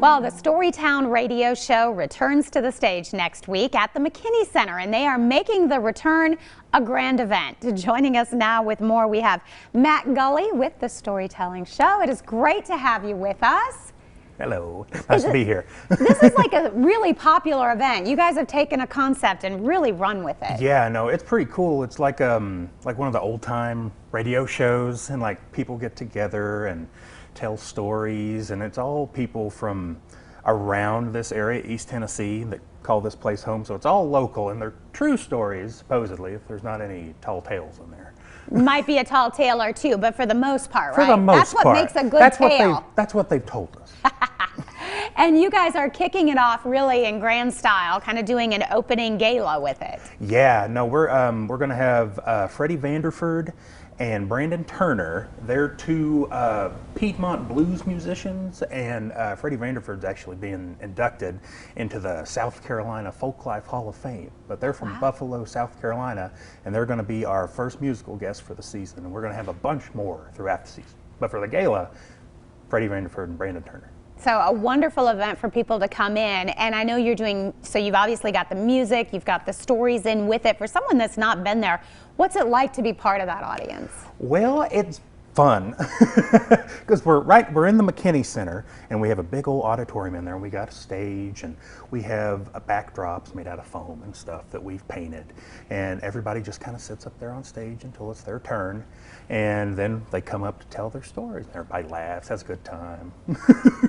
Well, the StoryTown Radio Show returns to the stage next week at the McKinney Center, and they are making the return a grand event. Joining us now with more, we have Matt Gulley with the Storytelling Show. It is great to have you with us. Hello, nice to be here. This is like a really popular event. You guys have taken a concept and really run with it. Yeah, no, it's pretty cool. It's like one of the old time radio shows, and like people get together and tell stories, and it's all people from around this area, East Tennessee, that call this place home. So it's all local, and they're true stories, supposedly, if there's not any tall tales in there. Might be a tall tale or two, but for the most part, right? For the most That's what part. makes a good tale. That's what they've told us. And you guys are kicking it off really in grand style, kind of doing an opening gala with it. Yeah, no, we're going to have Freddie Vanderford and Brandon Turner. They're two Piedmont blues musicians, and Freddie Vanderford's actually being inducted into the South Carolina Folklife Hall of Fame. But they're from Buffalo, South Carolina, and they're going to be our first musical guest for the season. And we're going to have a bunch more throughout the season. But for the gala, Freddie Vanderford and Brandon Turner. So a wonderful event for people to come in, and I know you're doing, so you've obviously got the music, you've got the stories in with it. For someone that's not been there, what's it like to be part of that audience? Well, it's fun because we're in the McKinney Center, and we have a big old auditorium in there, and we got a stage, and we have backdrops made out of foam and stuff that we've painted, and everybody just kind of sits up there on stage until it's their turn, and then they come up to tell their stories. Everybody laughs, has a good time.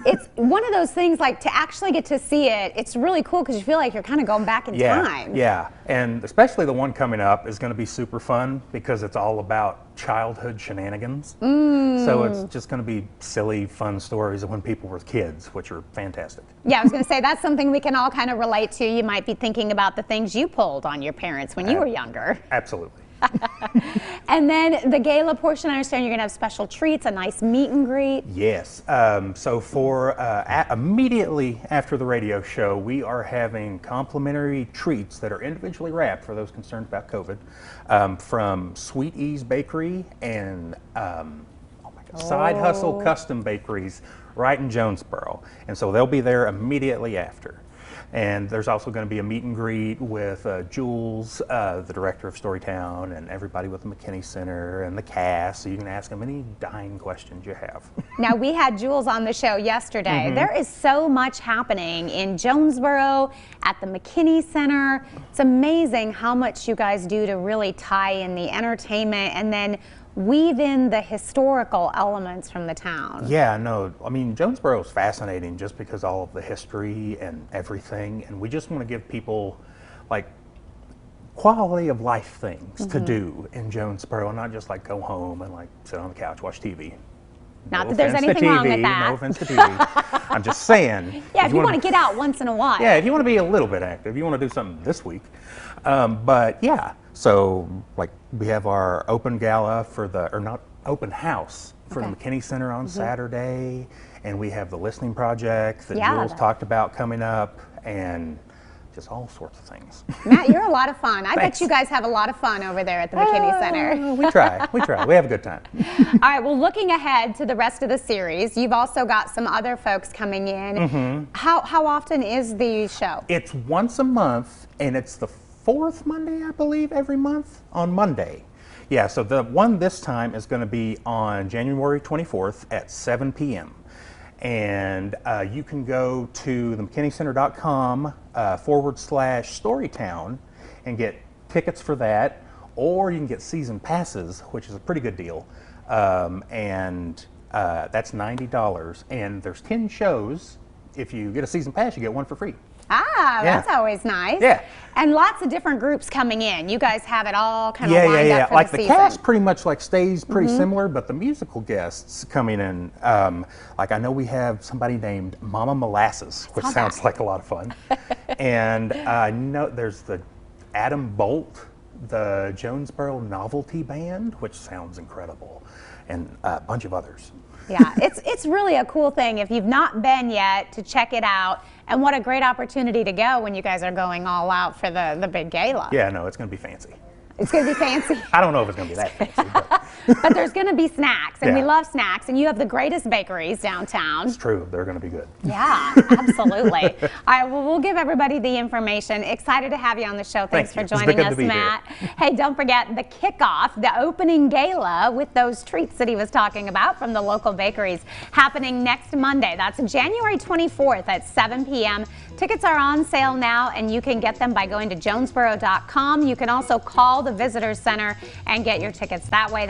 It's one of those things, like, to actually get to see it, it's really cool because you feel like you're kind of going back in time. Yeah, and especially the one coming up is going to be super fun because it's all about childhood shenanigans. So it's just going to be silly, fun stories of when people were kids, which are fantastic. Yeah, I was going to say that's something we can all kind of relate to. You might be thinking about the things you pulled on your parents when you were younger. Absolutely. And then the gala portion, I understand you're going to have special treats, a nice meet and greet. Yes. So for immediately after the radio show, we are having complimentary treats that are individually wrapped for those concerned about COVID from Sweet Ease Bakery and Side Hustle Custom Bakeries right in Jonesborough. And so they'll be there immediately after. And there's also going to be a meet and greet with Jules, the director of Storytown, and everybody with the McKinney Center and the cast, so you can ask them any dying questions you have. Now, we had Jules on the show yesterday. There is so much happening in Jonesborough at the McKinney Center. It's amazing how much you guys do to really tie in the entertainment and then weave in the historical elements from the town. Yeah, no, I mean, Jonesborough is fascinating just because all of the history and everything, and we just want to give people like quality of life things to do in Jonesborough, and not just like go home and like sit on the couch, watch TV. Not that there's anything wrong with that. No offense to TV. I'm just saying. Yeah, if you want to get out once in a while. Yeah, if you want to be a little bit active, you want to do something this week. But yeah, so like we have our open gala for the, or not open house for the McKinney Center on Saturday, and we have the listening project that Jules talked about coming up, and just all sorts of things. Matt, you're a lot of fun. I bet you guys have a lot of fun over there at the McKinney Center. We try. We have a good time. All right, well, looking ahead to the rest of the series, you've also got some other folks coming in. How often is the show? It's once a month, and it's the fourth Monday, I believe, every month on Monday. Yeah, so the one this time is going to be on January 24th at 7 p.m. And you can go to themckinneycenter.com /Storytown and get tickets for that, or you can get season passes, which is a pretty good deal. And that's $90, and there's 10 shows. If you get a season pass, you get one for free. Ah, that's always nice. Yeah. And lots of different groups coming in. You guys have it all kind of lined up for like the the season. cast pretty much like stays pretty similar, but the musical guests coming in, like I know we have somebody named Mama Molasses, which sounds like a lot of fun. And I know there's the Adam Bolt, the Jonesborough Novelty Band, which sounds incredible, and a bunch of others. Yeah, it's really a cool thing if you've not been yet to check it out, and what a great opportunity to go when you guys are going all out for the big gala. Yeah, no, it's going to be fancy. It's going to be fancy. I don't know if it's going to be that fancy, but But there's going to be snacks, and we Yeah. love snacks, and you have the greatest bakeries downtown. It's true. They're going to be good. Yeah, absolutely. All right, well, we'll give everybody the information. Excited to have you on the show. Thanks for Thank you. It's joining good us, to be here. Matt. Hey, don't forget the kickoff, the opening gala with those treats that he was talking about from the local bakeries happening next Monday. That's January 24th at 7 p.m. Tickets are on sale now, and you can get them by going to jonesborough.com. You can also call the Visitors Center and get your tickets that way.